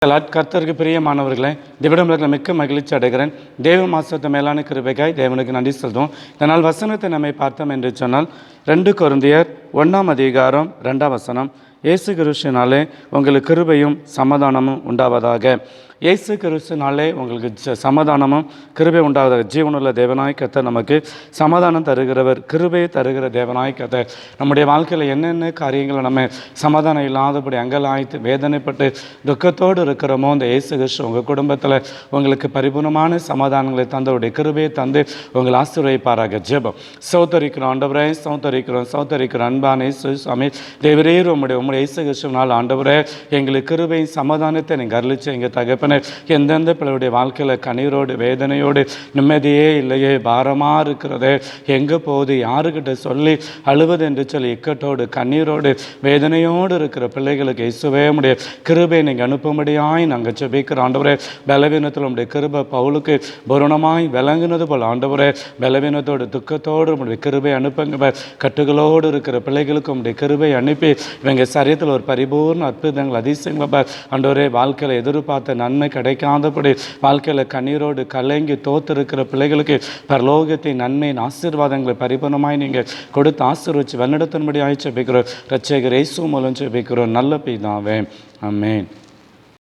கர்த்தருக்கு பிரியமானவர்களே, திவிடமில் மிக்க மகிழ்ச்சி அடைகிறேன். தேவ மாசத்தை மேலான கிருபைக்காய் தேவனுக்கு நன்றி சொல்றோம். இதனால் வசனத்தை நம்மை பார்த்தோம் என்று சொன்னால் 2 கொரிந்தியர் 1:2 இயேசு கிறிஸ்துவினாலே உங்களுக்கு கிருபையும் சமாதானமும் உண்டாவதாக. இயேசு கிறிஸ்துவினாலே உங்களுக்கு சமாதானமும் கிருபை உண்டாவதாக. ஜீவனுள்ள தேவனாய் கர்த்தர் நமக்கு சமாதானம் தருகிறவர், கிருபையை தருகிற தேவனாய் கர்த்தர். நம்முடைய வாழ்க்கையில் என்னென்ன காரியங்களை நம்ம சமாதானம் இல்லாதபடி அங்கலாய்த்து வேதனைப்பட்டு துக்கத்தோடு இருக்கிறோமோ, அந்த இயேசு கிறிஸ்து உங்கள் குடும்பத்தில் உங்களுக்கு பரிபூர்ணமான சமாதானங்களை தந்தவருடைய கிருபையை தந்து உங்களை ஆசீர்வதிப்பாராக. ஜெபம். சௌத்தரிக்கிறோம் ஆண்டவரே, சௌத்தரிக்கிறோம் அன்பான இயேசு சுவாமி தேவரே, உம்முடைய இயேசு கிறிஸ்துவினால் ஆண்டவரே எங்களுக்கு கிருபையின் சமாதானத்தை நீங்கள் அருளிச்சு எங்கள் தகப்பனை எந்தெந்த பிள்ளையுடைய வாழ்க்கையில் கண்ணீரோடு வேதனையோடு நிம்மதியே இல்லையே, பாரமாக இருக்கிறதே, எங்கே போகுது, யாருக்கிட்ட சொல்லி அழுவது என்று சொல்லி இக்கட்டோடு கண்ணீரோடு வேதனையோடு இருக்கிற பிள்ளைகளுக்கு இயேசுவே உம்முடைய கிருபை நீங்கள் அனுப்பும்படியாய் நாங்கள் ஜெபிக்கிறோம் ஆண்டவரே. பலவீனத்தில் உம்முடைய கிருபை பவுலுக்கு பூரணமாய் விளங்குனது போல் ஆண்டவரே, பலவீனத்தோடு துக்கத்தோடு உம்முடைய கிருபை அனுப்புங்க. கட்டுகளோடு இருக்கிற பிள்ளைகளுக்கு உம்முடைய கிருபை அனுப்பி இவங்க சரீரத்தில் ஒரு பரிபூர்ண அற்புதங்கள் அதிசயங்கள் ஆண்டவரே, வாழ்க்கையில் எதிர்பார்த்த நன்மை கிடைக்காதபடி வாழ்க்கையில் கண்ணீரோடு கலங்கி தோத்திருக்கிற பிள்ளைகளுக்கு பரலோகத்தின் நன்மையின் ஆசீர்வாதங்களை பரிபூர்ணமாய் நீங்கள் கொடுத்து ஆசீர்வதிச்சு வழிநடத்தும்படி ஆயிடுச்சு ஜெபிக்கிறோம். இரட்சகர் இயேசு மூலம் ஜெபிக்கிறோம் நல்ல பிதாவே, ஆமென்.